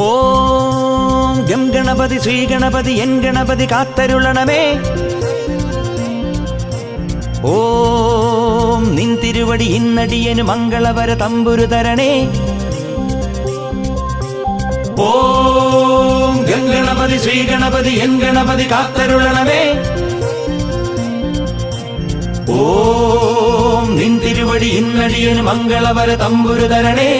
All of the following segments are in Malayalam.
ഓം ഗം ഗണപതി ശ്രീ ഗണപതി എൻ ഗണപതി കാത്തരുളണമേ. ഓം നിൻ തിരുവടി ഇന്നടിയനു മംഗളവര തമ്പുരു തരണേ. ഓം ഗം ഗണപതി ശ്രീ ഗണപതി എൻ ഗണപതി കാത്തരുളണമേ. ഓം നിൻ തിരുവടി ഇന്നടിയനു മംഗളവര തമ്പുരു തരണേ.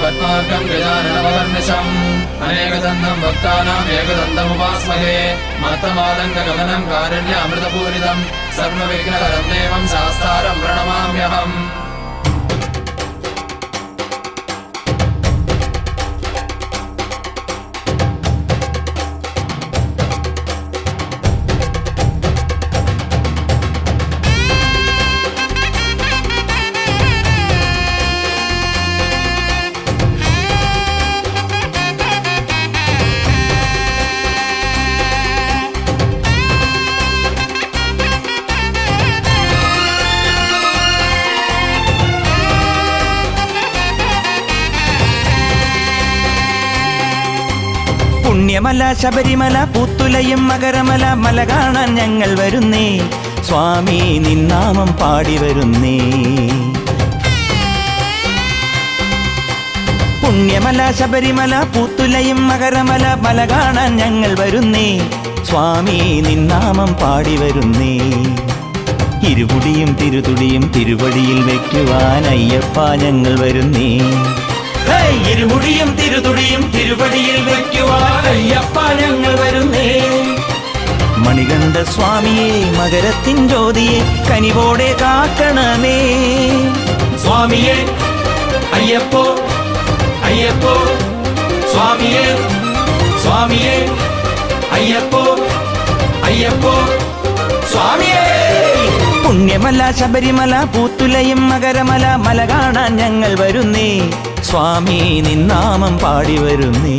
പത്മാർഗം ഗജാനനമഹർനിശം അനേകദന്തം ഭക്താനാം ഏകദന്തമുപാസ്മഹേ. മത്തമാതംഗഗമനം കാരുണ്യാമൃതപൂരിതം സർവവിഘ്നഹരം ദേവം ശാസ്താരം പ്രണമാമ്യഹം. പുണ്യമല ശബരിമല പൂത്തുലയും മകരമല മല കാണാൻ ഞങ്ങൾ വരുന്നേ. സ്വാമി നിന്നാമം പാടി വരുന്നേ. പുണ്യമല ശബരിമല പൂത്തുലയും മകരമല മല കാണാൻ ഞങ്ങൾ വരുന്നേ. സ്വാമി നിന്നാമം പാടി വരുന്നേ. ഇരുമുടിയും തിരുതുടിയും തിരുവടിയിൽ വയ്ക്കുവാൻ അയ്യപ്പ ഞങ്ങൾ വരുന്നേ. ഇരുമുടിയും തിരുതുടിയും തിരുവടിയിൽ വയ്ക്കുവാൻ അയ്യപ്പ ഞങ്ങൾ വരുന്നേ. മണികണ്ഠ സ്വാമിയെ മകരത്തിൻ ജ്യോതിയെ കനിവോടെ കാക്കണമേ. സ്വാമിയെ അയ്യപ്പോ അയ്യപ്പോ സ്വാമിയെ സ്വാമിയെ അയ്യപ്പോ അയ്യപ്പോ സ്വാമിയെ. പുണ്യമല ശബരിമല പൂത്തുലയും മകരമല മല കാണാൻ ഞങ്ങൾ വരുന്നേ. സ്വാമി നിന്നാമം പാടി വരുന്നേ.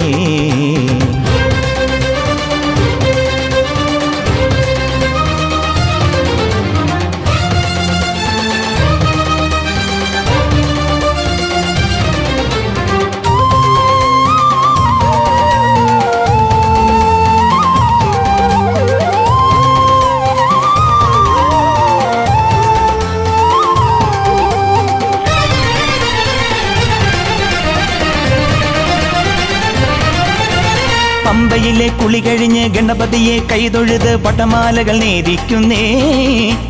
പമ്പയിലെ കുളി കഴിഞ്ഞ് ഗണപതിയെ കൈതൊഴുത് പട്ടമാലകൾ നേദിക്കുന്നേ.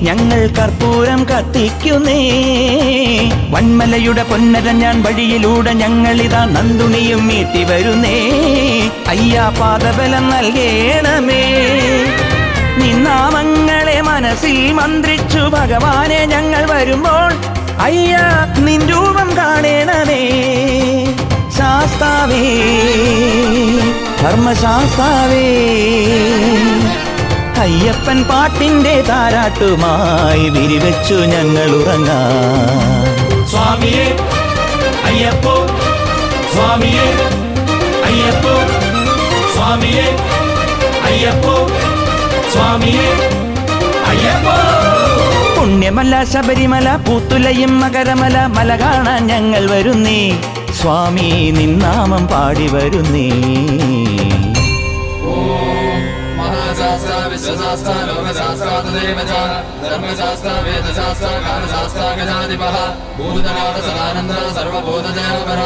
ഞങ്ങൾ കർപ്പൂരം കത്തിക്കുന്നേ. വന്മലയുടെ പൊന്നരഞ്ഞാൻ വഴിയിലൂടെ ഞങ്ങളിതാ നന്ദുണിയും മീട്ടി വരുന്നേ. അയ്യാ പാദബലം നൽകേണമേ. നിന്നാമങ്ങളെ മനസ്സിൽ മന്ത്രിച്ചു ഭഗവാനെ ഞങ്ങൾ വരുമ്പോൾ അയ്യാ നിൻ രൂപം കാണേണമേ. ശാസ്താവേ ധർമ്മശാസ്താവേ അയ്യപ്പൻ പാട്ടിന്റെ താരാട്ടുമായി വിരിവെച്ചു ഞങ്ങൾ ഉറങ്ങാം. സ്വാമിയെ അയ്യപ്പോ സ്വാമിയെ അയ്യപ്പോ സ്വാമിയെ അയ്യപ്പോ സ്വാമിയെ അയ്യപ്പോ. പുണ്യമല ശബരിമല പൂത്തുലയും മകരമല മല കാണാൻ ഞങ്ങൾ വരുന്നേ. സ്വാമി നിന്നാമം പാടി വരുന്നേ. മഹാശാസ്ത്ര വിശ്വശാസ്ത്ര ലോകശാസ്ത്ര തദേവ ച ധർമ്മശാസ്ത്ര വേദശാസ്ത്ര കാലശാസ്ത്ര ഗജാധിപഃ ഭൂതനാഥ സദാനന്ദ സർവഭൂതദേവപര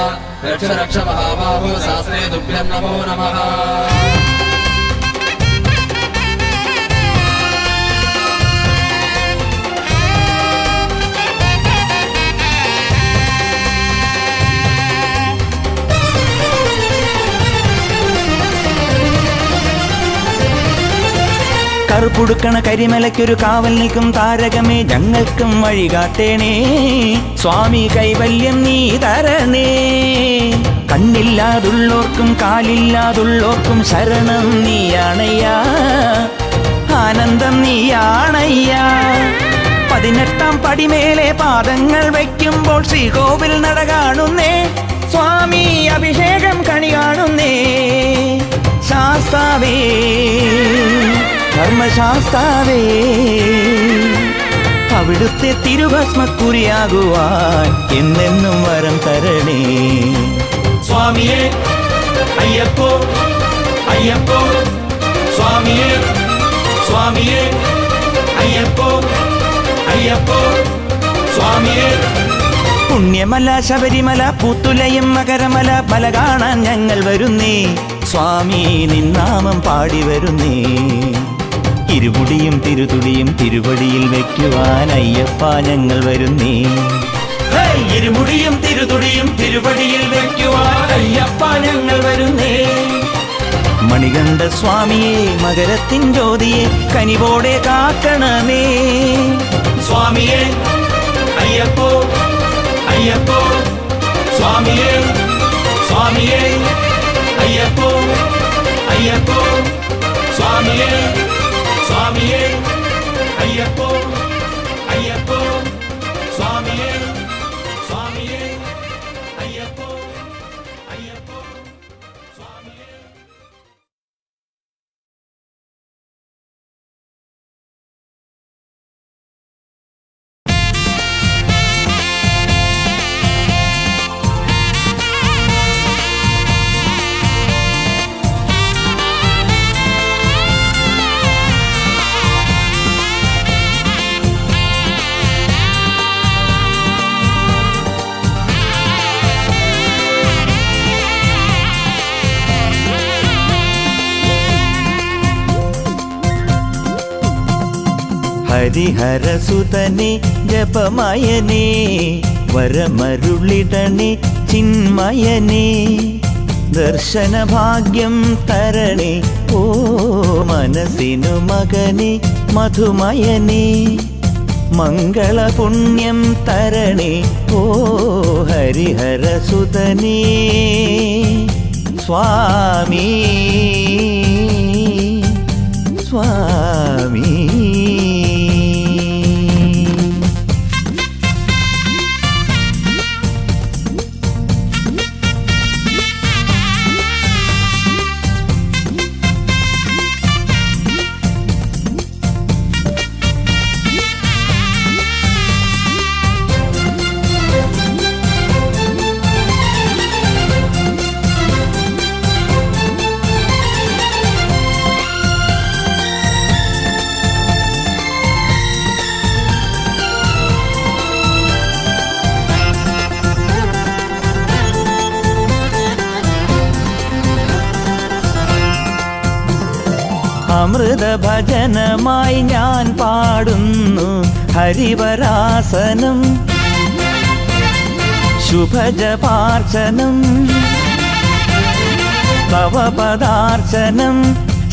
രക്ഷ രക്ഷ മഹാബാഹോ ശാസ്ത്രേ തുഭ്യം നമോ നമഃ. കറുപുടുക്കണ കരിമലയ്ക്കൊരു കാവൽ നിൽക്കും താരകമേ ഞങ്ങൾക്കും വഴി കാട്ടേണേ. സ്വാമി കൈവല്യം നീ തരണേ. കണ്ണില്ലാതുള്ളോർക്കും കാലില്ലാതുള്ളോർക്കും ശരണം നീയാണയ്യാ. ആനന്ദം നീയാണയ്യാ. 18 പടിമേലെ പാദങ്ങൾ വയ്ക്കുമ്പോൾ ശ്രീകോവിൽ നട കാണുന്നേ. സ്വാമി അഭിഷേകം കണി കാണുന്നേ. ശാസ്താവേ ധർമ്മശാസ്താവേ അവിടുത്തെ തിരുഭസ്മക്കുരിയാകുവാൻ എന്നെന്നും വരം തരണേ. സ്വാമിയേ അയ്യപ്പോ അയ്യപ്പോ സ്വാമിയേ സ്വാമിയേ അയ്യപ്പോ അയ്യപ്പോ സ്വാമിയേ. പുണ്യമല ശബരിമല പൂത്തുലയം മകരമല മല കാണാൻ ഞങ്ങൾ വരുന്നേ. സ്വാമി നിന്നാമം പാടി വരുന്നേ. ഇരുമുടിയും തിരുതുടിയും തിരുവടിയിൽ വയ്ക്കുവാൻ അയ്യപ്പ ഞങ്ങൾ വരുന്നേ. ഇരുമുടിയും തിരുതുടിയും തിരുവടിയിൽ വയ്ക്കുവാൻ അയ്യപ്പ ഞങ്ങൾ വരുന്നേ. മണികണ്ഠ സ്വാമിയെ മകരത്തിൻ ജ്യോതിയെ കനിവോടെ കാക്കണമേ. സ്വാമിയേ അയ്യപ്പോ അയ്യപ്പോ സ്വാമിയേ സ്വാമിയേ അയ്യപ്പോ അയ്യപ്പോ സ്വാമിയേ സ്വാമിയേ അയ്യപ്പോ അയ്യപ്പോ സ്വാമിയേ സ്വാമിയേ അയ്യപ്പോ അയ്യപ്പോ സ്വാമിയേ. ഹരിഹരസുതനെ ജപമയനേ വരമരുളിടണേ ചിന്മയനേ. ദർശനഭാഗ്യം തരണേ ഓ മനസ്സിനു മകനെ മധുമയനേ. മംഗളപുണ്യം തരണേ ഓ ഹരിഹരസുതനേ. സ്വാമി സ്വാമി. അമൃതഭജനമായി ഞാൻ പാടുന്നു ഹരിവരാസനം ശുഭജപാർച്ചനം തവ പദാർച്ചനം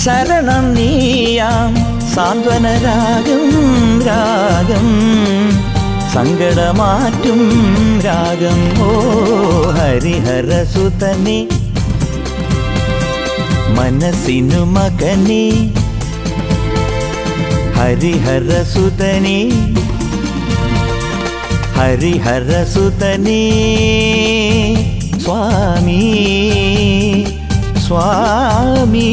ശരണം നീയാം സാന്ത്വനരാഗം രാഗം സങ്കടമാറ്റും രാഗം ഓ ഹരിഹരസുതനെ മനസ്സിനു മകനെ ഹരിഹരസുതനെ ഹരിഹരസുതനെ. സ്വാമി സ്വാമി.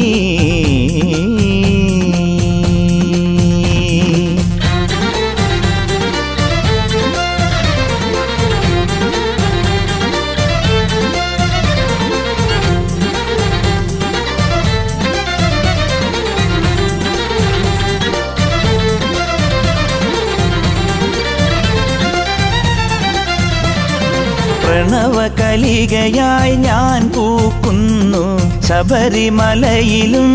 പ്രണവകലികയായി ഞാൻ പൂക്കുന്നു ശബരിമലയിലും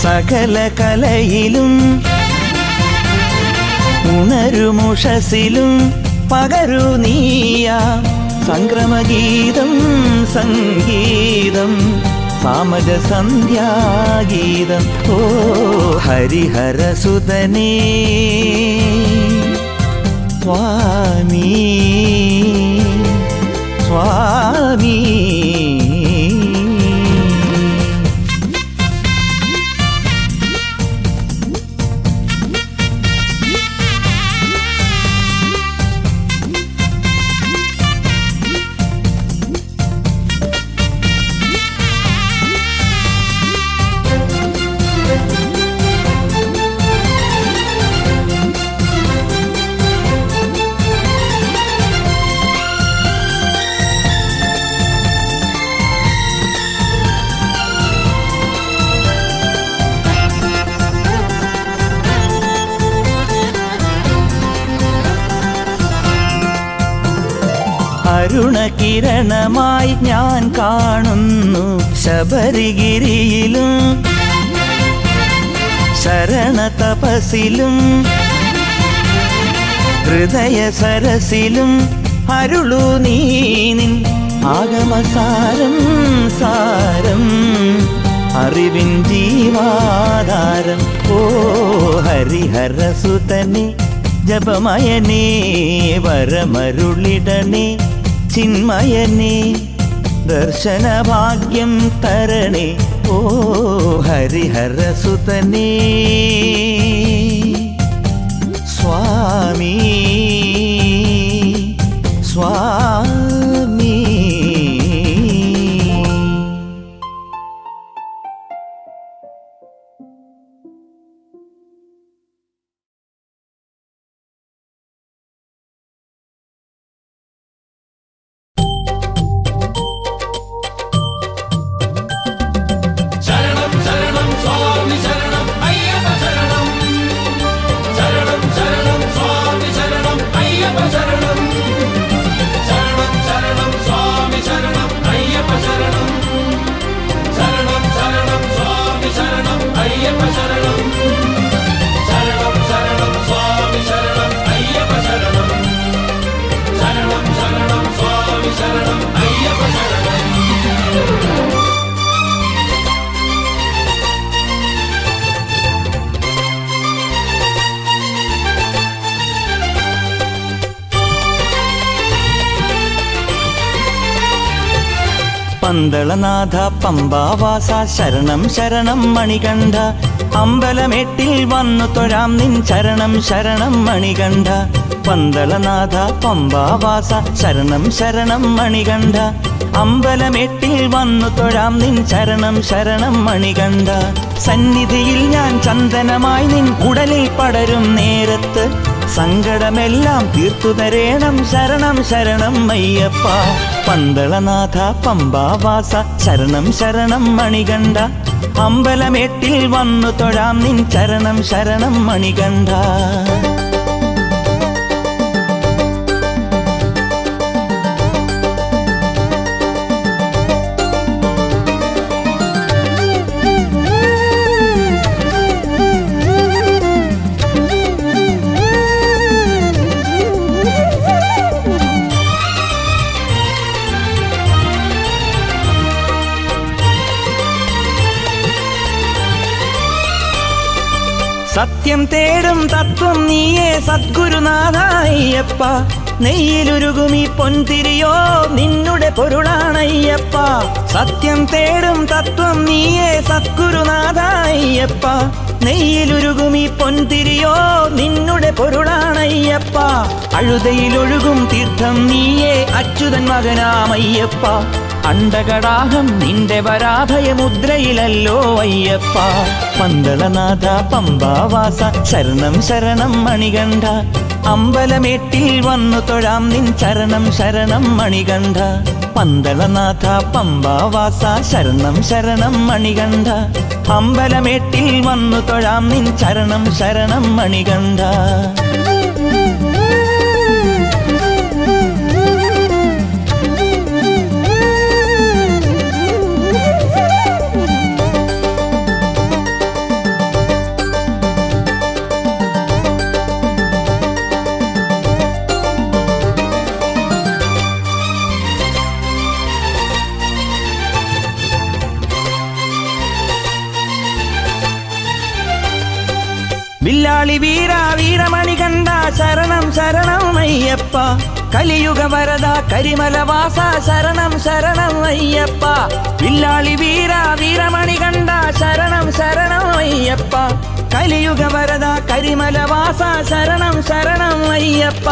സകല കലയിലും ഉണരുമുഷസിലും പകരു നീയാ സംക്രമഗീതം സംഗീതം സാമജ സന്ധ്യാഗീതം ഓ ഹരിഹരസുതനേ. സ്വാമി സ്വാമി. അരുണകിരണമായി ഞാൻ കാണുന്നു ശബരിഗിരിയിലും ശരണ തപസിലും ഹൃദയ സരസിലും അരുളു നീനിൻ ആഗമസാരം സാരം അറിവിൻ ജീവാധാരം ഓ ഹരിഹരസുതനെ ജപമയനേ വരമരുളിടണേ ചിന്മയനേ ദർശനഭാഗ്യം തരണേ ഓ ഹരിഹരസുതനേ സ്വാമി സ്വാമി. ശരണം ശരണം സ്വാമി ശരണം അയ്യപ്പ ശരണം ശരണം ശരണം സ്വാമി ശരണം അയ്യപ്പ ശരണം ശരണം ശരണം സ്വാമി ശരണം അയ്യപ്പ ശരണം ശരണം ശരണം സ്വാമി ശരണം അയ്യപ്പ ശരണം ശരണം ശരണം സ്വാമി ശരണം അയ്യപ്പ ശരണം ശരണം ശരണം സ്വാമി ശരണം അയ്യപ്പ ശരണം. പന്തളനാഥ പമ്പാവാസ ശരണം ശരണം മണികണ്ഠ അമ്പലമേട്ടിൽ വന്നു തൊഴാം നിൻ ശരണം ശരണം മണികണ്ഠ പന്തളനാഥ പമ്പാവാസ ശരണം ശരണം മണികണ്ഠ അമ്പലമേട്ടിൽ വന്നു തൊഴാം നിൻ ശരണം ശരണം മണികണ്ഠ സന്നിധിയിൽ ഞാൻ ചന്ദനമായി നിൻ ഉടലിൽ പടരും നേരത്ത് സങ്കടമെല്ലാം തീർത്തു തരേണം ശരണം ശരണം അയ്യപ്പ പന്തളനാഥ പമ്പാവാസ ശരണം ശരണം മണികണ്ഠ അമ്പലമേട്ടിൽ വന്നു തൊഴാം നിൻ ശരണം ശരണം മണികണ്ഠ. സത്യം തേടും തത്വം നീയേ സദ്ഗുരുനാഥ അയ്യപ്പ നെയ്യിലുരുകുമീ പൊൻതിരിയോ നിന്നുടെ പൊരുളാണയ്യപ്പ സത്യം തേടും തത്വം നീയേ സദ്ഗുരുനാഥ അയ്യപ്പ നെയ്യിലുരുകുമീ പൊൻതിരിയോ നിന്നുടെ പൊരുളാണയ്യപ്പ അഴുതയിലൊഴുകും തീർത്ഥം നീയേ അച്യുതൻ മകനാമയ്യപ്പ അണ്ടകടാഹം നിന്റെ വരാഭയമുദ്രയിലല്ലോ അയ്യപ്പ പന്തളനാഥ പമ്പാവാസ ശരണം ശരണം മണികണ്ഠ അമ്പലമേട്ടിൽ വന്നു തൊഴാം നിൻ ശരണം ശരണം മണികണ്ഠ പന്തളനാഥ പമ്പാവാസ ശരണം ശരണം മണികണ്ഠ അമ്പലമേട്ടിൽ വന്നു തൊഴാം നിൻ ശരണം ശരണം മണികണ്ഠ. വില്ലാളി വീര വീരമണികണ്ഠ ശരണം ശരണം അയ്യപ്പ കലിയുഗ വരദ കരിമലവാസ ശരണം ശരണം അയ്യപ്പ വില്ലാളി വീര വീരമണികണ്ഠ ശരണം ശരണം അയ്യപ്പ കലിയുഗ വരദ കരിമലവാസ ശരണം ശരണം അയ്യപ്പ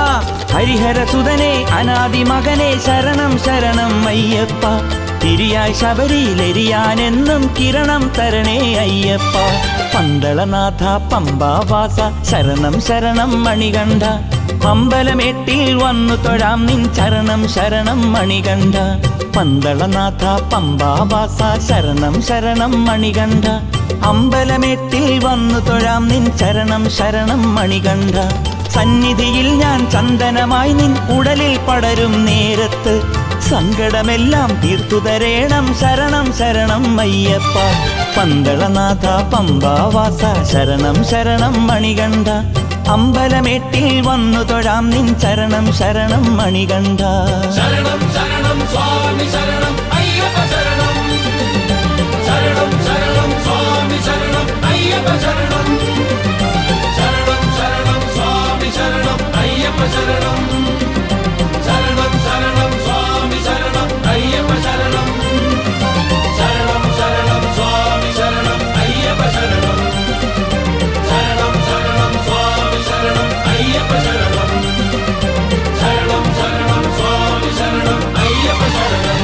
ഹരിഹരസുതനെ അനാദി മകനെ ശരണം ശരണം അയ്യപ്പ തിരിയായി ശബരിയിലെരിയാനെന്നും കിരണം തരണേ അയ്യപ്പ പന്തളനാഥ പമ്പാവാസ ശരണം ശരണം മണികണ്ഠ അമ്പലമേട്ടിൽ വന്നു തൊഴാം നിൻ ശരണം ശരണം മണികണ്ഠ പന്തളനാഥ പമ്പാവാസ ശരണം ശരണം മണികണ്ഠ അമ്പലമേട്ടിൽ വന്നു തൊഴാം നിൻ ശരണം ശരണം മണികണ്ഠ സന്നിധിയിൽ ഞാൻ ചന്ദനമായി നിൻ ഉടലിൽ പടരും നേരത്ത് സങ്കടമെല്ലാം തീർത്തു തരേണം ശരണം ശരണം അയ്യപ്പ. പന്തളനാഥ പമ്പാവാസ ശരണം ശരണം മണികണ്ഠ. അമ്പലമേട്ടിൽ വന്നു തൊഴാം നിൻ ശരണം ശരണം മണികണ്ഠ. ശരണം ശരണം സ്വാമി ശരണം അയ്യപ്പ ശരണം. ശരണം ശരണം സ്വാമി ശരണം അയ്യപ്പ ശരണം. ശരണം ശരണം സ്വാമി ശരണം അയ്യപ്പ ശരണം. ശരണം ശരണം സ്വാമി ശരണം അയ്യപ്പ ശരണം. ശരണം ശരണം സ്വാമി ശരണം അയ്യപ്പ ശരണം. ശരണം ശരണം സ്വാമി ശരണം അയ്യപ്പ ശരണം. ശരണം ശരണം സ്വാമി ശരണം അയ്യപ്പ ശരണം.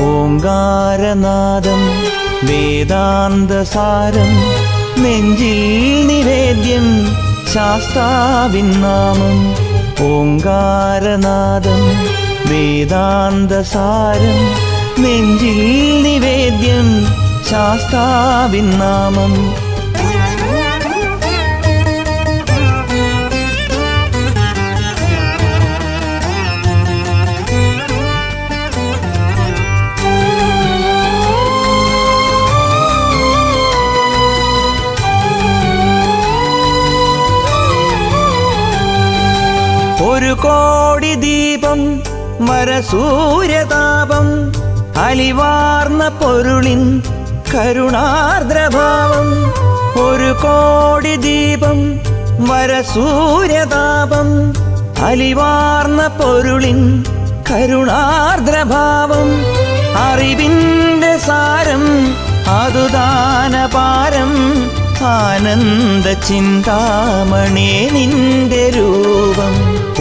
ഓംകാരനാദം വേദാന്തസാരം നെഞ്ചിൽ നിവേദ്യം ശാസ്താവിൻ നാമം. ഓംകാരനാദം വേദാന്തസാരം നെഞ്ചിൽ നിവേദ്യം ശാസ്താവിൻ നാമം. ഒരു കോടി ദീപം വരസൂര്യതാപം അലിവാർന്ന പൊരുളിൻ കരുണാർദ്രഭാവം. ഒരു കോടി ദീപം വരസൂര്യതാപം അലിവാർന്ന പൊരുളിൻ കരുണാർദ്രഭാവം. അറിവിൻ്റെ സാരം അതുദാനപാരം ആനന്ദ ചിന്താമണേ നിന്റെ രൂപം.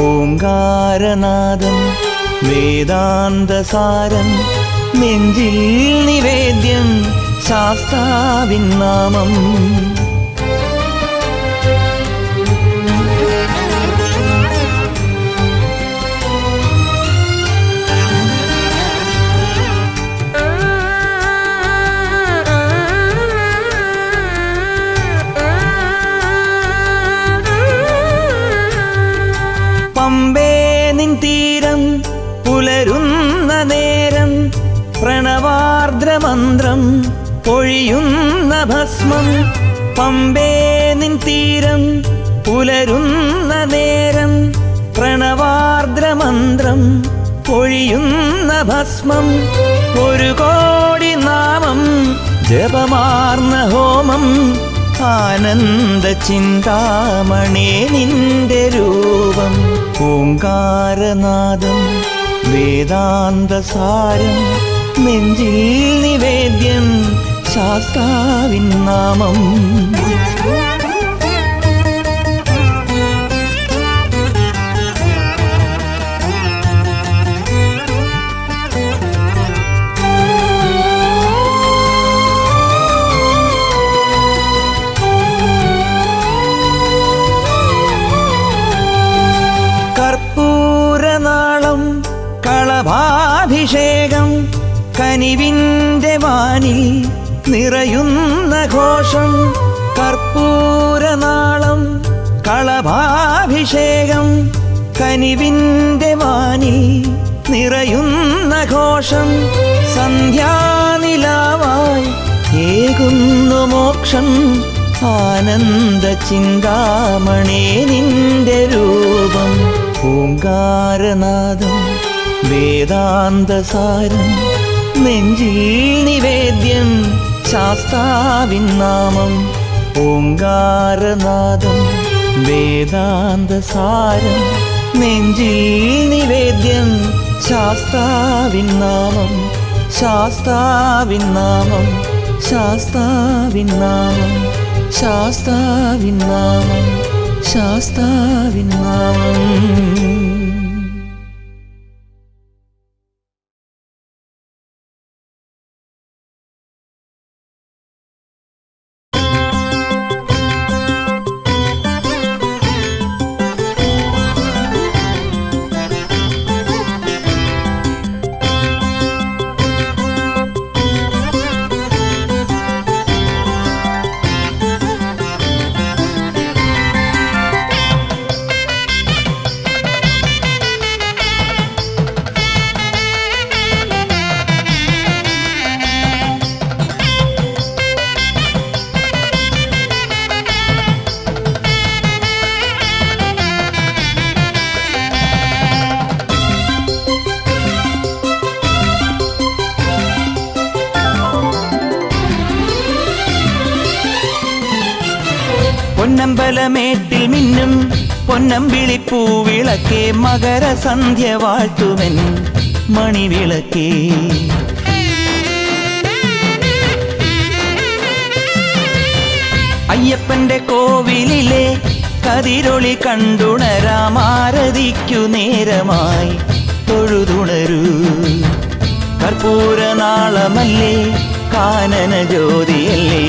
ഓംകാരനാദം വേദാന്തസാരം നെഞ്ചിൽ നിവേദ്യം ശാസ്താവിൻ നാമം. പമ്പേ നിൻ തീരം പുലരുന്ന നേരം പ്രണവാർദ്രമന്ത്രം പൊഴിയുന്ന ഭസ്മം. പമ്പേ നിൻ തീരം പുലരുന്ന നേരം പ്രണവാർദ്രമന്ത്രം പൊഴിയുന്ന ഭസ്മം. ഒരു കോടി നാമം ജപമാർന്ന ഹോമം ആനന്ദ ചിന്താമണേ നിന്റെ രൂപം. ഓംകാരനാദം വേദാന്തസാരം നെഞ്ചിൽ നിവേദ്യം ശാസ്താവിൻ നാമം. കർപ്പൂരനാളം കളഭാഭിഷേകം കനിവിൻ്റെ വാനിൽ നിറയുന്ന ഘോഷം. കർപ്പൂരനാളം കളഭാഭിഷേകം കനിവിൻ്റെ വാനിൽ നിറയുന്ന ഘോഷം. സന്ധ്യാനിലാവായി ഏകുന്നു മോക്ഷം ആനന്ദ ചിന്താമണേ നിന്റെ രൂപം. ഓംകാരനാദം വേദാന്തസാരം നെഞ്ചിൽ നിവേദ്യം ശാസ്താവിൻ നാമം. ഓംകാരനാദം വേദാന്തസാരം നെഞ്ചിൽ നിവേദ്യം ശാസ്താവിൻ നാമം. ശാസ്താവിൻ നാമം. ശാസ്താവിൻ നാമം ശാസ്താവിൻ നാമം ശാസ്താവിൻ നാമം. പൊന്നമ്പലമേട്ടിൽ മിന്നും പൊന്നമ്പിളിപ്പൂവിളക്കേ മകരസന്ധ്യ വാഴ്ത്തുവൻ മണിവിളക്കേ. അയ്യപ്പന്റെ കോവിലിലെ കതിരൊളി കണ്ടുണരാമാരതിക്കു നേരമായി തൊഴുതുണരൂ. കർപ്പൂരനാളമല്ലേ കാനന ജ്യോതിയല്ലേ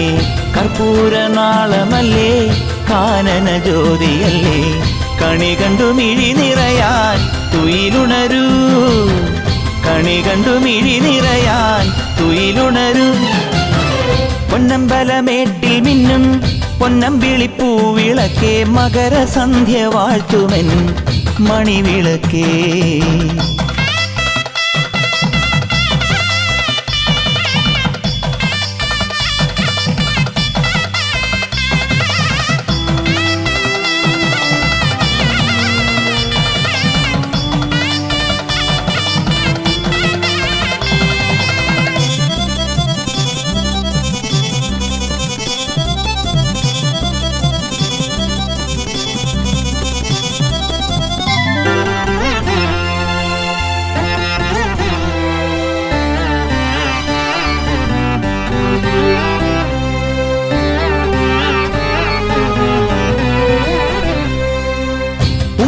കർപ്പൂരനാളമല്ലേ കാനന ജ്യോതിയല്ലേ. കണി കണ്ടു മിഴി നിറയാൻ തുയിലുണരൂ കണി കണ്ടു മിഴി നിറയാൻ തുയിലുണരൂ. പൊന്നമ്പലമേട്ടിൽ മിന്നും പൊന്നമ്പിളിപ്പൂവിളക്കേ മകരസന്ധ്യ വാഴ്ത്തുവൻ മണിവിളക്കേ.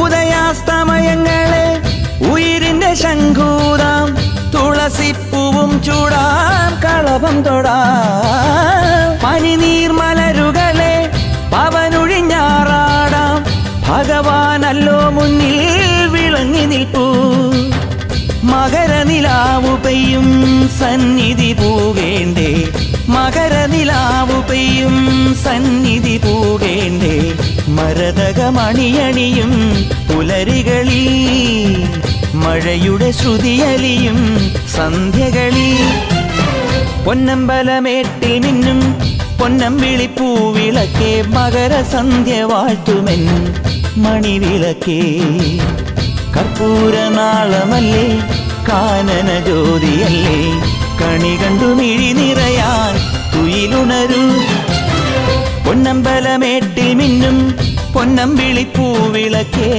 ഉദയാസ്തമയങ്ങളെ ഉയിരിന്റെ ശംഖൂതാം തുളസിപ്പൂവും ചൂടാം കളഭം തൊടാം. പനിനീർമലരുകളെ പവനൊഴിഞ്ഞാറാടാം ഭഗവാനല്ലോ മുന്നിൽ വിളങ്ങി നിൽപ്പൂ. മകരനിലാവു പെയ്യും സന്നിധി പൂകേണ്ടേ മകരനിലാവു പെയ്യും സന്നിധി പൂകേണ്ടേ. മരതകമണിയണിയും പുലരികളിൽ മഴയുടെ ശ്രുതിയലിയും സന്ധ്യകളിൽ. പൊന്നമ്പലമേട്ടിൽ മിന്നും പൊന്നമ്പിളിപ്പൂവിളക്കേ മകരസന്ധ്യ വാഴ്ത്തുമെൻ മണിവിളക്കേ. കർപ്പൂരനാളമല്ലേ കാനന ജ്യോതിയല്ലേ കണി കണ്ടു മിഴി നിറയാൻ തുയിലുണരൂ. പൊന്നമ്പലമേട്ടിൽ മിന്നും പൊന്നമ്പിളിപ്പൂവിളക്കേ.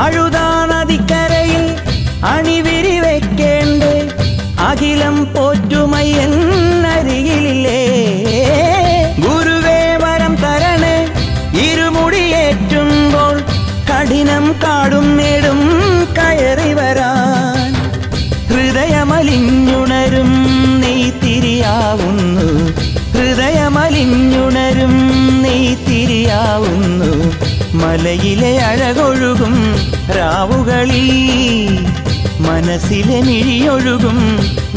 അഴുതാ നദിക്കരയിൽ അണിവിരി വെക്കേണ്ടേ അഖിലം പോറ്റുമയ്യൻ അരികിലില്ലേ. ഗുരുവേ വരം തരണേ ഇരുമുടിയേറ്റുമ്പോൾ കഠിനം കാടും മേടും കയറി വരാൻ. ഹൃദയമലിഞ്ഞുണരും നെയ്ത്തിരിയാവുന്നു ഹൃദയമലിഞ്ഞുണരും നെയ്ത്തിരിയാവുന്നു. മലയിലെ അഴകൊഴുകും രാവുകളിൽ മനസ്സിലെ മിഴിയൊഴുകും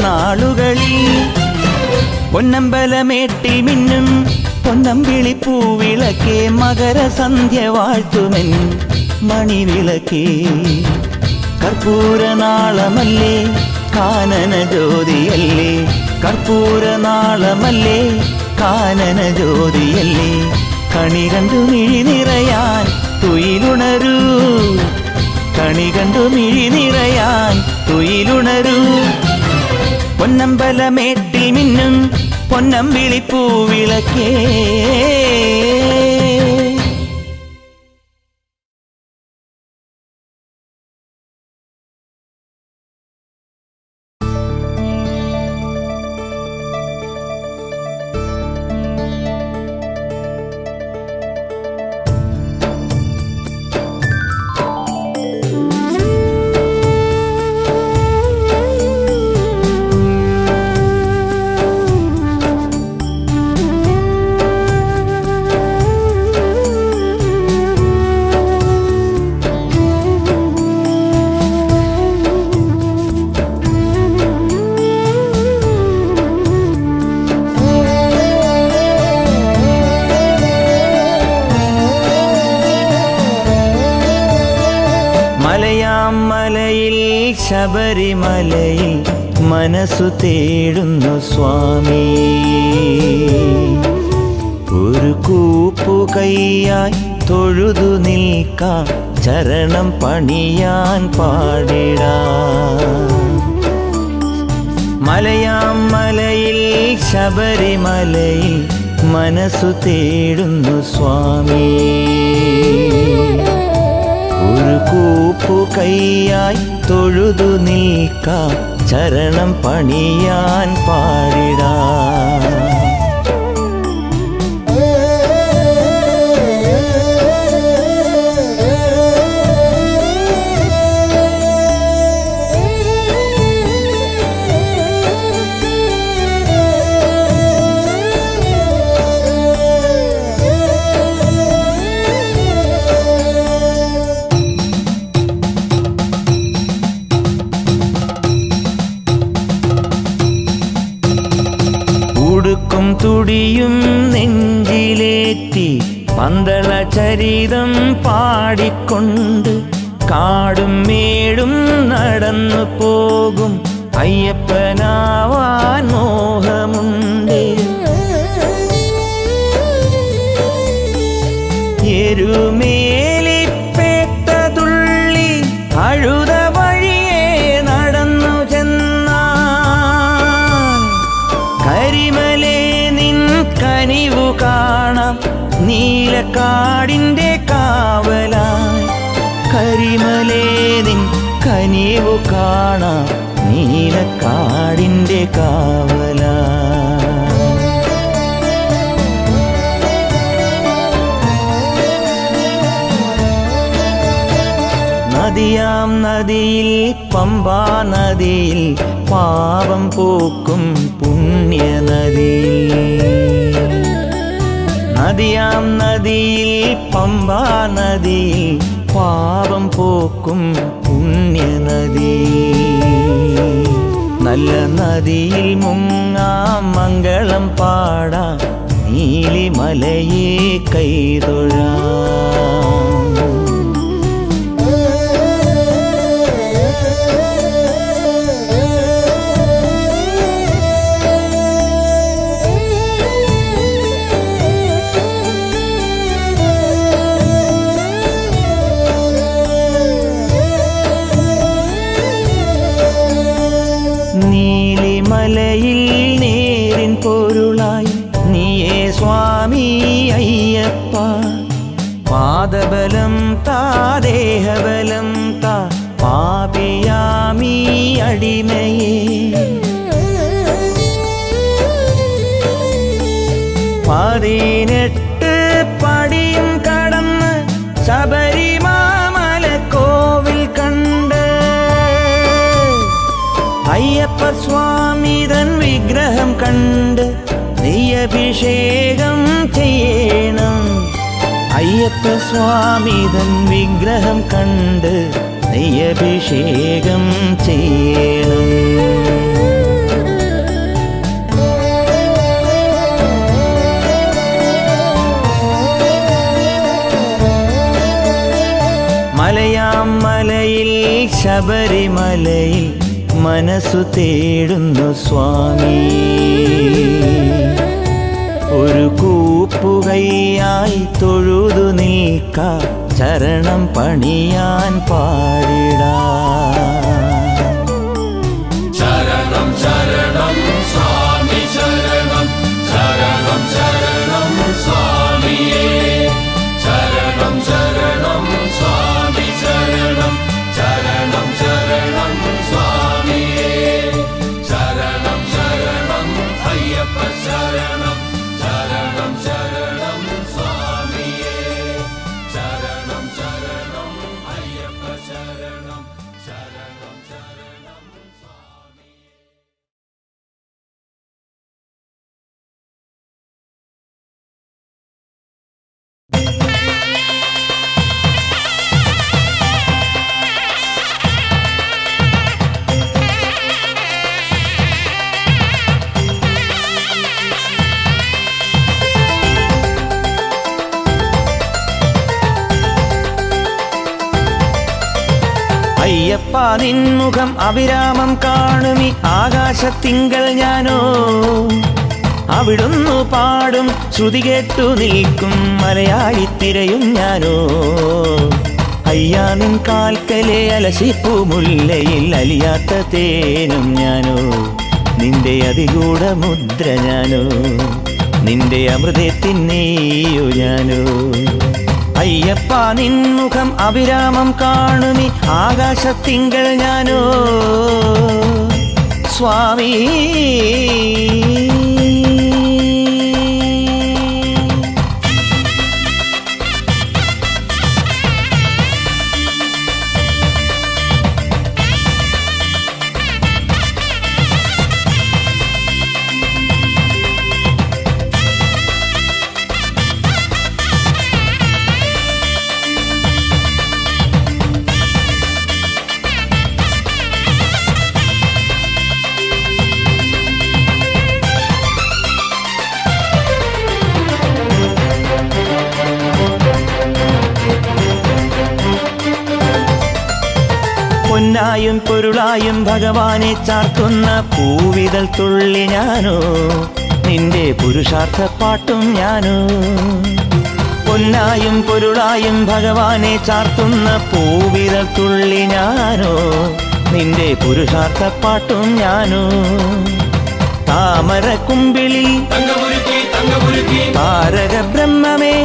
നാളുകളിൽ. പൊന്നമ്പലമേട്ടിൽ മിന്നും പൊന്നമ്പിളി പൂവിളക്കേ മകരസന്ധ്യ വാഴ്ത്തുമെൻ മണിവിളക്കേ കർപ്പൂരനാളമല്ലേ കാനന ജ്യോതിയല്ലേ കർപ്പൂരനാളമല്ലേ കാനന ജ്യോതിയല്ലേ കണി കണ്ടു മിഴി നിറയാൻ തുയിലുണരൂ കണി കണ്ടു മിഴി നിറയാൻ തുയിലുണരൂ പൊന്നമ്പലമേട്ടിൽ മിന്നും പൊന്നമ്പിളി പൂവിളക്കേ മലയിൽ ശബരിമലയിൽ മനസ്സു തേടുന്നു സ്വാമി ഒരു കൂപ്പു കൈയായി തൊഴുതു നിൽക്കാം ചരണം പണിയാൻ പാടിടാം മലയിൽ ശബരിമലയിൽ മനസ്സു തേടുന്നു സ്വാമി ഒരു കൂപ്പു കൈയായി തൊഴുതു നിൽക്കാം ചരണം പണിയാൻ പാടിടാം ഉടുക്കും തുടിയും നെഞ്ചിലേറ്റി പന്തള ചരിതം പാടിക്കൊണ്ട് കാടും മേടും നടന്നു പോകും അയ്യപ്പനാവാൻ മോഹമുണ്ട് എരുമേലിപ്പേട്ടതുള്ളി അഴുത വഴിയേ നടന്നു ചെന്നാൽ കരിമലേ നിൻ കനിവു കാണാം നീലക്കാടിൻ്റെ കാവലായി കരിമലേ നിൻ കനിവു കാണാം നീലക്കാടിൻ്റെ കാവലായി നദിയാം നദിയിൽ പമ്പാ നദിയിൽ പാപം പോക്കും പുണ്യനദിയിൽ നദിയാം നദിയിൽ പമ്പാ നദിയിൽ പാപം പോക്കും പുണ്യനദിയിൽ നല്ല നദിയിൽ മുങ്ങാം മംഗളം പാടാം നീലിമലയെ കൈതൊഴാം നീലിമലയിൽ നേരിൻ പൊരുളായി നീയേ സ്വാമി അയ്യപ്പ പാദബലം താ ദേഹബലം താ പാപിയാമീ അടിമയേ 18 പടിയും കടന്ന് ശബരിമല കോവിൽ കണ്ട് അയ്യപ്പ സ്വാമി തൻ വിഗ്രഹം കണ്ട് നെയ്യഭിഷേകം ചെയ്യണം അയ്യപ്പ സ്വാമി തൻ വിഗ്രഹം കണ്ട് നെയ്യഭിഷേകം ചെയ്യണം മലയിൽ ശബരിമലയിൽ മനസ്സു തേടുന്നു സ്വാമി. ഒരു കൂപ്പുകൈയായി തൊഴുതു നിൽക്കാം, ശരണം പണിയാൻ പാടിടാം. ശരണം ശരണം സ്വാമി ശരണം, ശരണം ശരണം സ്വാമിയേ. ശരണം ശരണം സ്വാമി ശരണം, ശരണം ശരണം സ്വാമിയേ. ശരണം ശരണം അയ്യപ്പ ശരണം, ശരണം ശരണം സ്വാമിയേ. ശരണം ശരണം അയ്യപ്പ ശരണം, ശരണം ശരണം സ്വാമിയേ. അയ്യപ്പ നിൻമുഖം അവിരാമം കാണുമി ആകാശത്തിങ്കൽ ഞാനോ. അവിടുന്നു പാടും ശ്രുതി കേട്ടു നിൽക്കും മലയാളിത്തിരയും ഞാനോ. അയ്യാ നിൻ കാൽക്കലെ അലസിപ്പൂ മുല്ലയിൽ അലിയാത്ത തേനും ഞാനോ. നിന്റെ അതിഗൂഢ മുദ്ര ഞാനോ, നിന്റെ അമൃതത്തിനെയ്യോ ഞാനോ. അയ്യപ്പ നിൻമുഖം അവിരാമം കാണുമി ആകാശത്തിങ്കൽ ഞാനോ സ്വാമി. പൊന്നായും പൊരുളായും ഭഗവാനെ ചാർത്തുന്ന പൂവിതൾ തുള്ളി ഞാനോ, നിന്റെ പുരുഷാർത്ഥ പാട്ടും ഞാനോ. പൊന്നായും പൊരുളായും ഭഗവാനെ ചാർത്തുന്ന പൂവിതൾ തുള്ളി ഞാനോ, നിന്റെ പുരുഷാർത്ഥ പാട്ടും ഞാനോ. താമര കുമ്പിളി താരക ബ്രഹ്മമേ,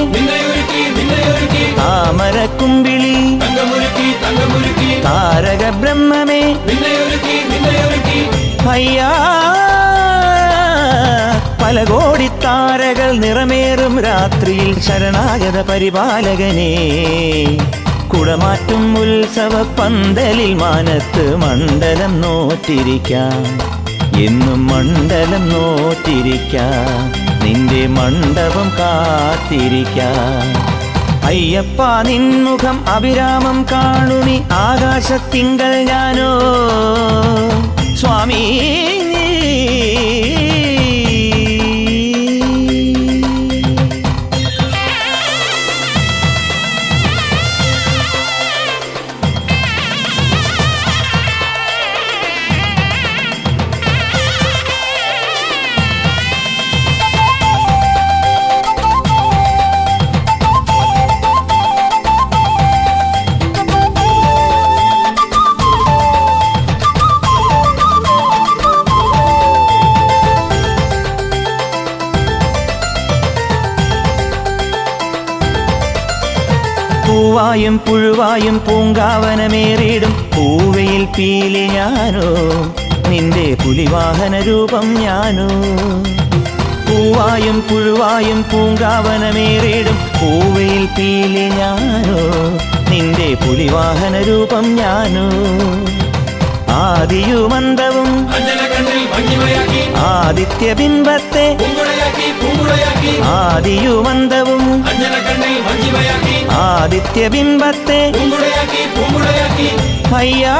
താമര കുമ്പിളി താരക ബ്രഹ്മമേ, അയ്യാ പല കോടി താരകൾ നിറമേറും രാത്രിയിൽ ശരണാഗത പരിപാലകനേ. കുടമാറ്റും ഉത്സവ പന്തലിൽ മാനത്ത് മണ്ഡലം നോറ്റിരിക്കാം, എന്നും മണ്ഡലം നോറ്റിരിക്കാം, നിന്റെ മണ്ഡപം കാത്തിരിക്കാം. അയ്യപ്പ നിൻമുഖം അവിരാമം കാണുമി ആകാശത്തിങ്കൽ ഞാനോ സ്വാമി. പൂവായും പുഴുവായും പൂങ്കാവനമേറിടും പൂവയിൽ പീലി ഞാനോ, നിന്റെ പുലിവാഹന രൂപം ഞാനോ. പൂവായും പുഴുവായും പൂങ്കാവനമേറിടും പൂവയിൽ പീലി ഞാനോ, നിന്റെ പുലിവാഹന രൂപം ഞാനോ. ആദിയുമന്തവും ആദിത്യബിംബത്തെ, ആദിയുമന്തവും ആദിത്യബിംബത്തെ, അയ്യാ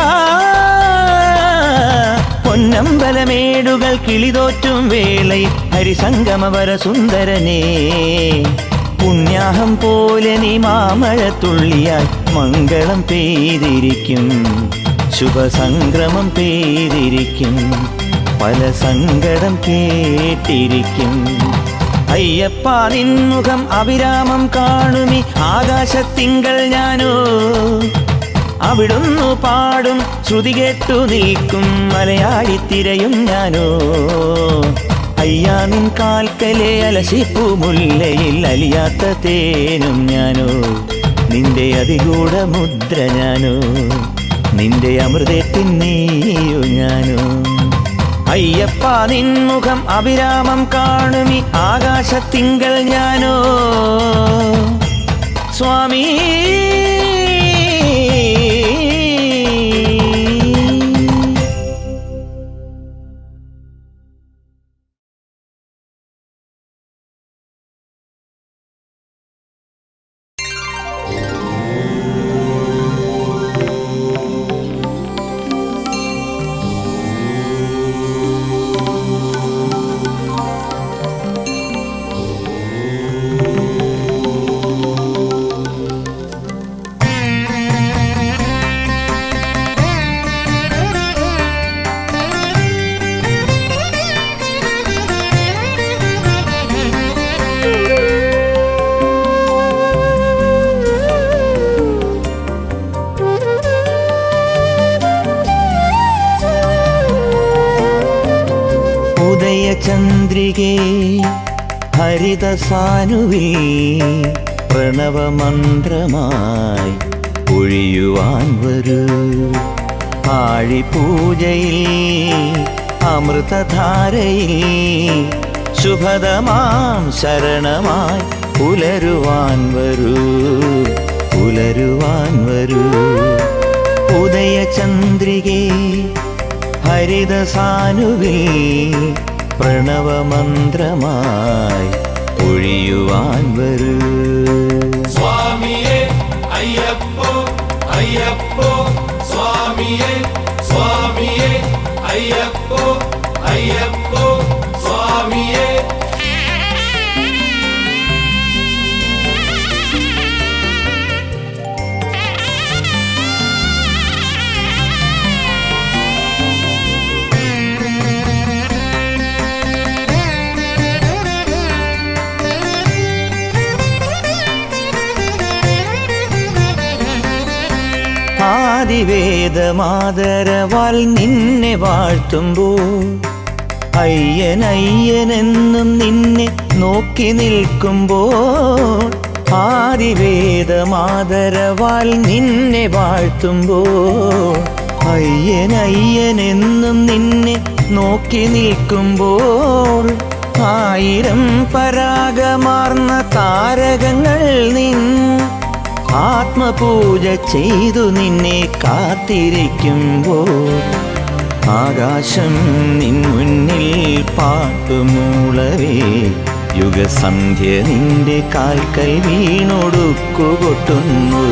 പൊന്നമ്പലമേടുകൾ കിളിതോറ്റും വേളയിൽ ഹരിസംഗമവര സുന്ദരനേ. പുണ്യാഹം പോലെ നീ മാമഴത്തുള്ളിയായി മംഗളം പെയ്തിരിക്കും, ശുഭസംക്രമം പെയ്തിരിക്കും, പല സങ്കടം കേട്ടിരിക്കും. അയ്യപ്പ നിൻമുഖം അവിരാമം കാണുമി ആകാശത്തിങ്കൾ ഞാനോ, അവിടുന്നു പാടും ശ്രുതി കേട്ടു നിൽക്കും മലയാളിത്തിരയും ഞാനോ. അയ്യാ നിൻ കാൽക്കലെ അലശിപ്പു മുല്ലയിൽ അലിയാത്ത തേനും ഞാനോ, നിന്റെ അതിഗൂഢ മുദ്ര ഞാനോ, നിന്റെ അമൃതത്തിൻ നീയോ ഞാനോ. അയ്യപ്പ നിൻമുഖം അവിരാമം കാണുമി ആകാശത്തിങ്കൾ ഞാനോ സ്വാമി. ചന്ദ്രികേ ഹരിതസാനുവിൽ പ്രണവമന്ത്രമായി ഒഴിയുവാൻ വരൂ, ആഴിപൂജയിൽ അമൃതധാരയിൽ ശുഭദമാം ശരണമായി പുലരുവാൻ വരൂ, പുലരുവാൻ വരൂ. ഉദയചന്ദ്രികേ ഹരിതസാനുവിൽ പ്രണവമന്ത്രമായി ഒഴിയുവാൻ വരൂ. സ്വാമിയേ അയ്യപ്പോ അയ്യപ്പോ സ്വാമിയേ, സ്വാമിയേ അയ്യപ്പോ അയ്യപ്പോ സ്വാമിയേ. ആദിവേദമാദരവാൽ നിന്നെ വാഴ്ത്തുമ്പോൾ, അയ്യനയ്യനെന്നും നിന്നെ നോക്കി നിൽക്കുമ്പോൾ, ആദിവേദമാദരവാൽ നിന്നെ വാഴ്ത്തുമ്പോൾ, അയ്യനയ്യനെന്നും നിന്നെ നോക്കി നിൽക്കുമ്പോൾ, ആയിരം പരാഗമാർന്ന താരകങ്ങൾ നിൻ ആത്മപൂജ ചെയ്തു നിന്നെ കാത്തിരിക്കുമ്പോൾ, ആകാശം നിൻ മുന്നിൽ പാട്ടുമൂളവേ യുഗസന്ധ്യ നിന്റെ കാൽക്കൽ വീണൊടുക്കുകൊട്ടുന്നു.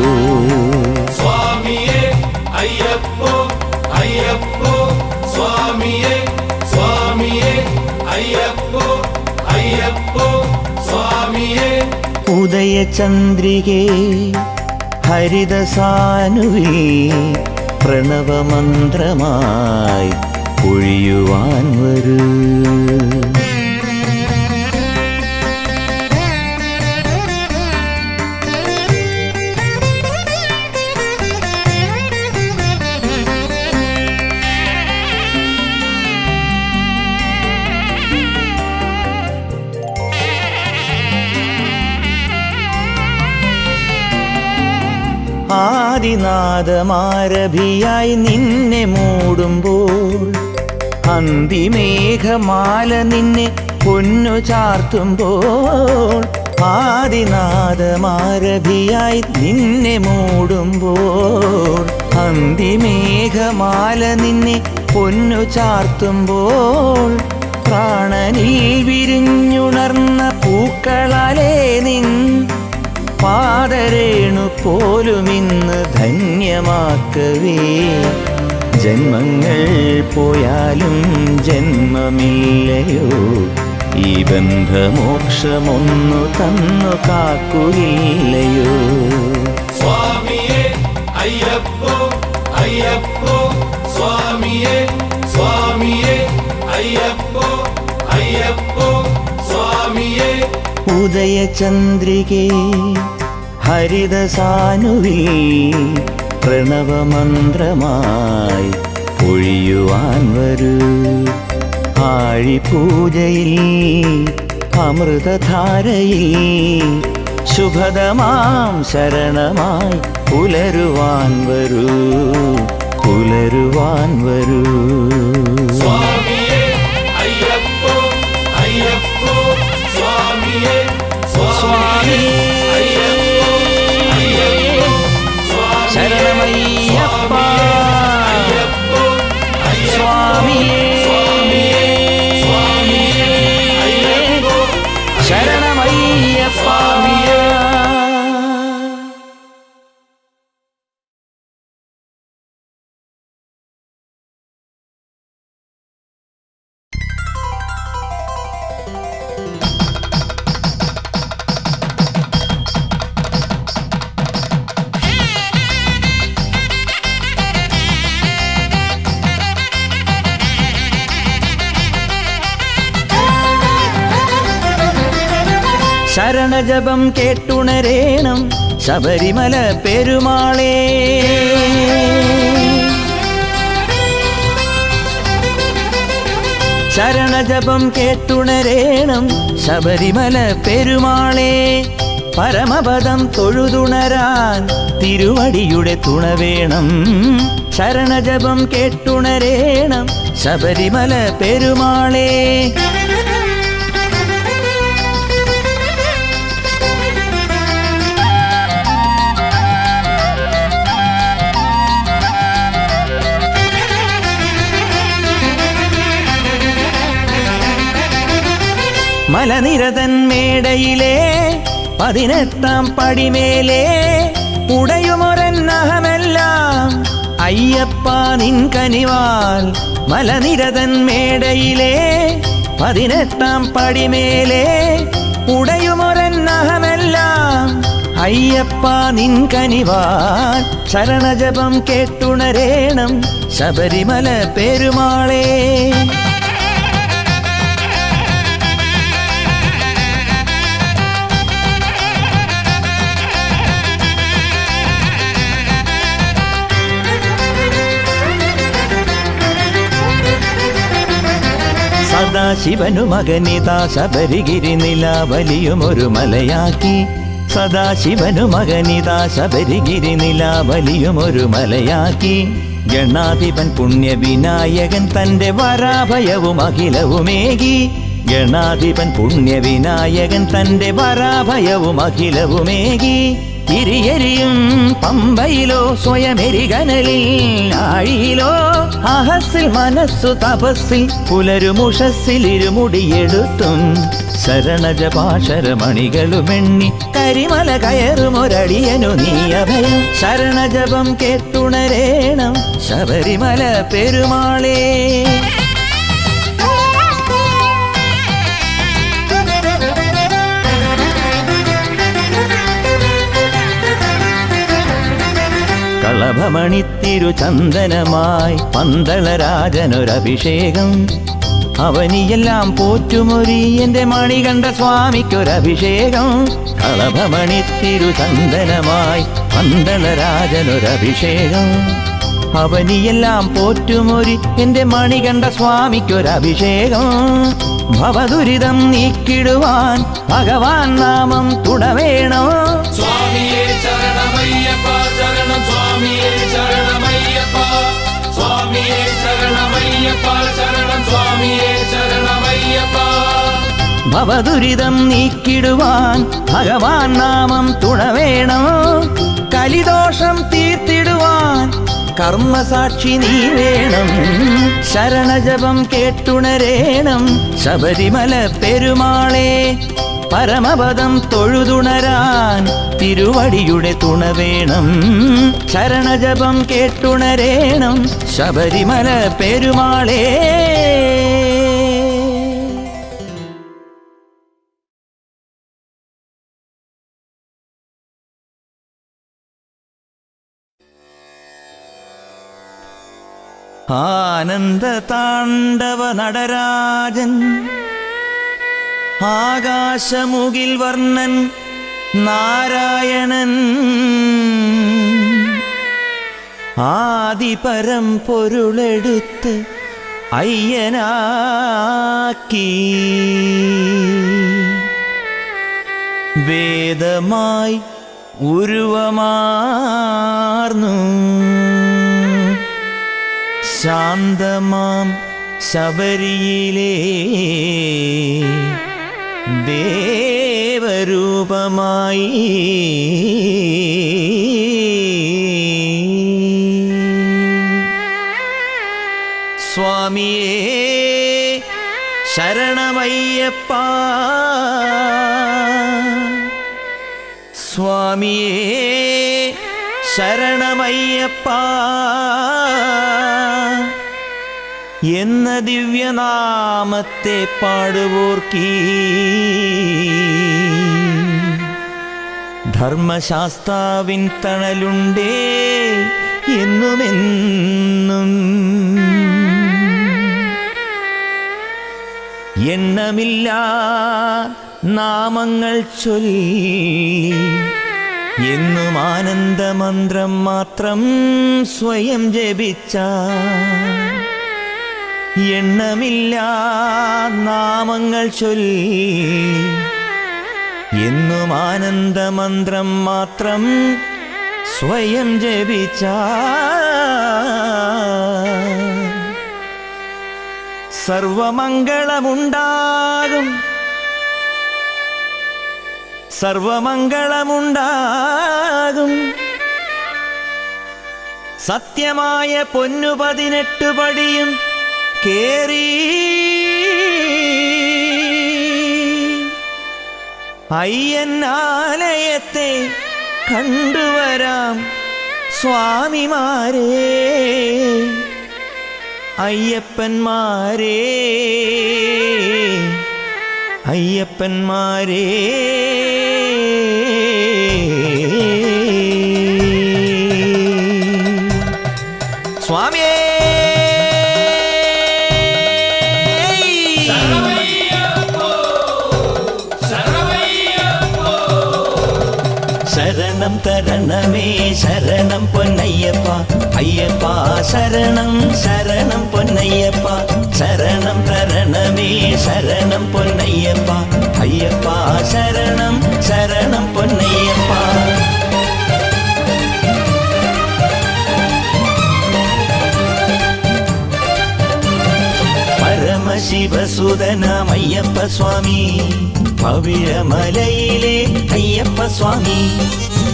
സ്വാമിയേ അയ്യപ്പോ അയ്യപ്പോ സ്വാമിയേ, സ്വാമിയേ അയ്യപ്പോ അയ്യപ്പോ സ്വാമിയേ. ഉദയചന്ദ്രികേ ഹരിതസാനുവിൽ പ്രണവമന്ത്രമായി ഒഴിയുവാൻ വരൂ. ആദിനാദമാരഭിയായി നിന്നെ മൂടുമ്പോൾ, അന്തിമേഘമാല നിന്നെ പൊന്നു ചാർത്തുമ്പോൾ, ആദിനാദമാരഭിയായി നിന്നെ മൂടുമ്പോൾ, അന്തിമേഘമാല നിന്നെ പൊന്നു ചാർത്തുമ്പോൾ, പ്രാണനിൽ വിരിഞ്ഞുണർന്ന പൂക്കളാലേ നിൻ പാദരേണു പോലുമിന്ന് ധന്യമാക്കവേ. ജന്മങ്ങൾ പോയാലും ജന്മമില്ലയോ ഈ ബന്ധമോക്ഷമൊന്നു തന്നു കാക്കുകയില്ലയോ? സ്വാമിയേ അയ്യപ്പോ അയ്യപ്പോ സ്വാമിയേ സ്വാമിയേ അയ്യപ്പോ അയ്യപ്പോ സ്വാമിയേ. ഉദയചന്ദ്രികേ ഹരിതസാനുവിൽ പ്രണവമന്ത്രമായി ഒഴിയുവാൻ വരൂ. ആഴിപൂജയിൽ അമൃതധാരയിൽ ശുഭദമാം ശരണമായി പുലരുവാൻ വരൂ, പുലരുവാൻ വരൂ. സ്വാമിയേ അയ്യപ്പോ അയ്യപ്പോ സ്വാമിയേ സ്വാമിയേ അയ്യപ്പോ അയ്യപ്പോ സ്വാമിയേ ശരണമയ്യപ്പ അയ്യപ്പോ അയ്യപ്പോ സ്വാമിയേ ശരണമയ്യപ്പ. ശരണജപം കേട്ടുണരേണം ശബരിമല പെരുമാളേ. ശരണജപം കേട്ടുണരേണം ശബരിമല പെരുമാളേ. പരമപദം തൊഴുതുണരാൻ തിരുവടിയുടെ തുണ വേണം. ശരണജപം കേട്ടുണരേണം ശബരിമല പെരുമാളേ. മലനിരതൻ മേടയിലെ 18 പടിമേലെ ഉടയുമൊരന്നഹമെല്ലാം അയ്യപ്പ നിൻ കനിവാൽ. മലനിരതൻ മേടയിലെ 18 പടിമേലെ ഉടയുമൊരന്നഹമെല്ലാം അയ്യപ്പ നിൻ കനിവാൽ. ശരണജപം കേട്ടുണരേണം ശബരിമല പെരുമാളേ. സദാശിവനു മകനിതാ ശബരിഗിരി നിലാവലിയുമൊരു മലയാക്കി. സദാശിവനു മകനിതാ ശബരിഗിരി നിലാവലിയുമൊരു മലയാക്കി. ഗണാധിപൻ പുണ്യവിനായകൻ തന്റെ വരാഭയവും അഖിലവുമേകി. ഗണാധിപൻ പുണ്യവിനായകൻ തന്റെ വരാഭയവും അഖിലവുമേകി. തിരിയെരിയും പമ്പയിലോ സ്വയമെരികനലിൽ ആഴിയിലോ അഹസിൽ മനസ്സു തപസ്സിൽ പുലരുമുഷസ്സിൽ ഇരുമുടിയെടുത്തും ശരണജപാശരമണികളുമെണ്ണി കരിമല കയറുമൊരടിയനു നീ അഭയം. ശരണജപം കേട്ടുണരേണം ശബരിമല പെരുമാളേ. കളഭമണിത്തിരു ചന്ദനമായി പന്തളരാജനൊരഭിഷേകം. അവനിയെല്ലാം പോറ്റുമൊരി എന്റെ മണികണ്ഠ സ്വാമിക്കൊരഭിഷേകം. കളഭമണിത്തിരു ചന്ദനമായി പന്തളരാജനൊരഭിഷേകം. അവനിയെല്ലാം പോറ്റുമൊരി എന്റെ മണികണ്ഠ സ്വാമിക്കൊരഭിഷേകം. ഭവദുരിതം നീക്കിടുവാൻ ഭഗവാൻ നാമം തുടവേണോ. സ്വാമിയേ ശരണമയ്യപ്പ ശരണം സ്വാമിയേ ശരണമയ്യപ്പ സ്വാമിയേ ശരണമയ്യപ്പ ശരണം സ്വാമിയേ ശരണമയ്യപ്പ. ഭവദുരിതം നീക്കിടുവാൻ ഭഗവാൻ നാമം തുണവേണം. കലിദോഷം തീർത്തിടുവാൻ കർമ്മസാക്ഷി നീ വേണം. ശരണജപം കേട്ടുണരേണം ശബരിമല പെരുമാളേ. പരമപദം തൊഴുതുണരാൻ തിരുവടിയുടെ തുണ വേണം. ശരണജപം കേട്ടുണരേണം ശബരിമല പെരുമാളേ. ആനന്ദ താണ്ഡവ നടരാജൻ ആകാശമുകിൽ വർണ്ണൻ നാരായണൻ ആദിപരം പൊരുളെടുത്ത് അയ്യനാക്കി വേദമായി ഉരുവമാർന്നു ശാന്തമാം ശബരിയിലെ ദേവരൂപമായി സ്വാമിയേ ശരണമയ്യപ്പ സ്വാമിയേ ശരണമയ്യപ്പ എന്ന ദിവ്യനാമത്തെ പാടുവോർക്കീ ധർമ്മശാസ്താവിൻ തണലുണ്ടേ എന്നുമെന്നും എണ്ണമില്ല നാമങ്ങൾ ചൊല്ലി എന്നും ആനന്ദമന്ത്രം മാത്രം സ്വയം ജപിച്ച എണ്ണമില്ല നാമങ്ങൾ ചൊല്ലി എന്നും ആനന്ദമന്ത്രം മാത്രം സ്വയം ജപിച്ച സർവമംഗളമുണ്ടാകും സർവമംഗളമുണ്ടാകും സത്യമായ പൊന്നു 18 പടിയും കേറി അയ്യനാലയത്തെ കണ്ടുവരാം സ്വാമിമാരേ അയ്യപ്പന്മാരേ അയ്യപ്പന്മാരേ സ്വാമിയേ ശരണം തരണമേ ശരണം പൊന്നയ്യപ്പ അയ്യപ്പ ശരണം ശരണം പൊന്നയ്യപ്പ ശരണം തരണമേ ശരണം പൊന്നയ്യപ്പ അയ്യപ്പ ശരണം ശരണം പൊന്നയ്യപ്പ പരമശിവസുതനാമയ്യപ്പ സ്വാമി പവിഴമലയിലെ അയ്യപ്പ സ്വാമി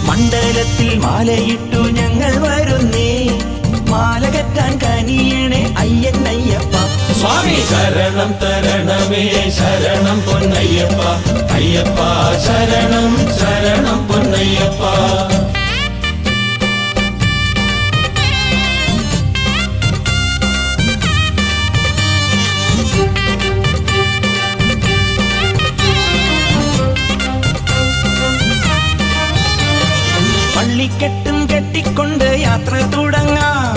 മണ്ഡലത്തിൽ മാലയിട്ടു ഞങ്ങൾ വരുന്നേ മാല കെട്ടാൻ കനിയണേ അയ്യപ്പ സ്വാമി ശരണം തരണമേ ശരണം പൊന്നയ്യപ്പ അയ്യപ്പ ശരണം ശരണം പൊന്നയ്യപ്പ പള്ളിക്കെട്ടും കെട്ടിക്കൊണ്ട് യാത്ര തുടങ്ങാം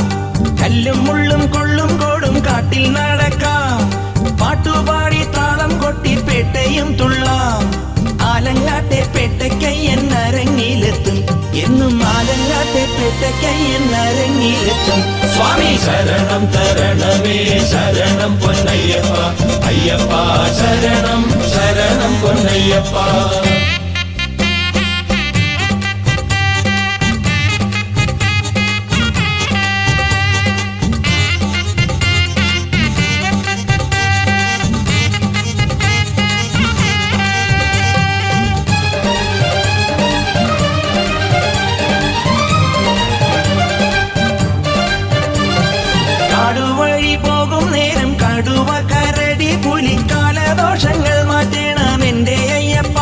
കല്ലും മുള്ളും കൊള്ളും കോടും കാട്ടിൽ നടക്കാം പാട്ടുപാടി താളം കൊട്ടി പേട്ടയും തുള്ളാം ആലങ്ങാട്ടെ പേട്ടക്കയ്യന്നരങ്ങിലെത്തും എന്നും ആലങ്ങാട്ടെ പേട്ടക്കയ്യന്നരങ്ങിലെത്തും സ്വാമി ശരണം തരണമേ ശരണം പൊന്നയ്യപ്പ അയ്യപ്പ ശരണം ശരണം പൊന്നയ്യപ്പ കാടുവഴി പോകും നേരം കടുവ കരടി പുലിക്കാലദോഷങ്ങൾ മാറ്റണം എന്റെ അയ്യപ്പ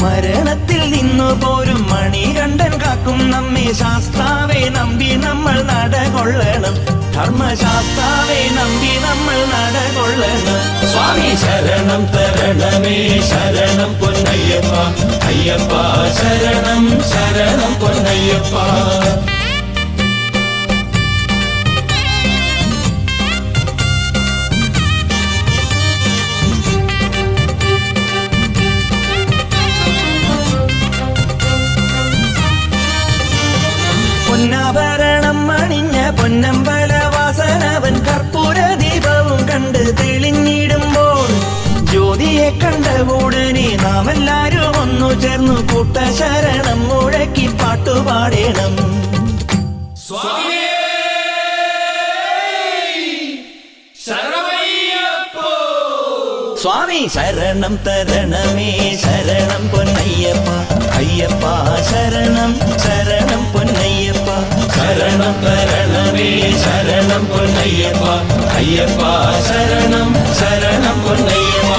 മരണത്തിൽ നിന്നു പോരും മണികണ്ഠൻ കാക്കും നമ്മെ ശാസ്താവെ നമ്പി നമ്മൾ നടകൊള്ളണം ധർമ്മശാസ്താവെ നമ്പി നമ്മൾ നടകൊള്ളണം സ്വാമി ശരണം തരണമേ ശരണം പൊന്നയ്യപ്പ അയ്യപ്പ ശരണം ശരണം പൊന്നയ്യപ്പ അമ്പലവാസനവൻ കർപ്പൂര ദീപവും കണ്ട് തെളിഞ്ഞിടുമ്പോൾ ജ്യോതിയെ കണ്ട ഉടനെ നാം എല്ലാരും ഒന്നു ചേർന്നു കൂട്ടശരണം മുഴക്കി പാട്ടുപാടേണം. സ്വാമി ശരണം തരണമേ ശരണം പൊന്നയ്യപ്പ അയ്യപ്പ ശരണം ശരണം പൊന്നയ്യപ്പ ശരണം തരണമേ ശരണം പൊന്നയ്യപ്പ അയ്യപ്പ ശരണം ശരണം പൊന്നയ്യപ്പ